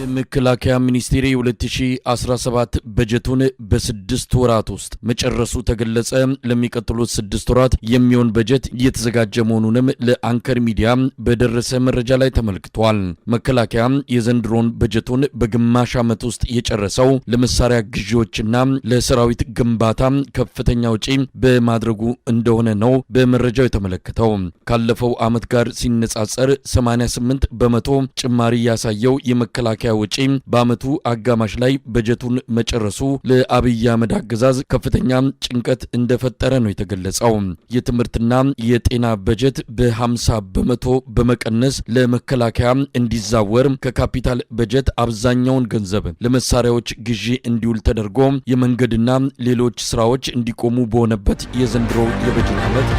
የመከላከያ ሚኒስቴር 2017 በጀቱን በ6 ወራት ውስጥ መጨረሱ ተገለጸ። ለሚቀጥሉት 6 ወራት የሚሆን በጀት እየተዘጋጀ መሆኑንም ለአንከር ሚዲያ በደረሰ መረጃ ላይ ተመልክቷል። መከላከያ የዘንድሮን በጀቱን በግማሽ ዓመት ውስጥ የጨረሰው ለመሳሪያ ግዢዎችና ለሰራዊት ግንባታ ከፍተኛ ወጪ በማድረጉ እንደሆነ ነው በመረጃው የተመለከተው። ካለፈው ዓመት ጋር ሲነጻጸር 88 በመቶ ጭማሪ ያሳየው የመከላከያ ወጪ በዓመቱ አጋማሽ ላይ በጀቱን መጨረሱ ለአብይ አህመድ አገዛዝ ከፍተኛ ጭንቀት እንደፈጠረ ነው የተገለጸው። የትምህርትና የጤና በጀት በ50 በመቶ በመቀነስ ለመከላከያ እንዲዛወር ከካፒታል በጀት አብዛኛውን ገንዘብ ለመሳሪያዎች ግዢ እንዲውል ተደርጎ የመንገድና ሌሎች ስራዎች እንዲቆሙ በሆነበት የዘንድሮ የበጀት ዓመት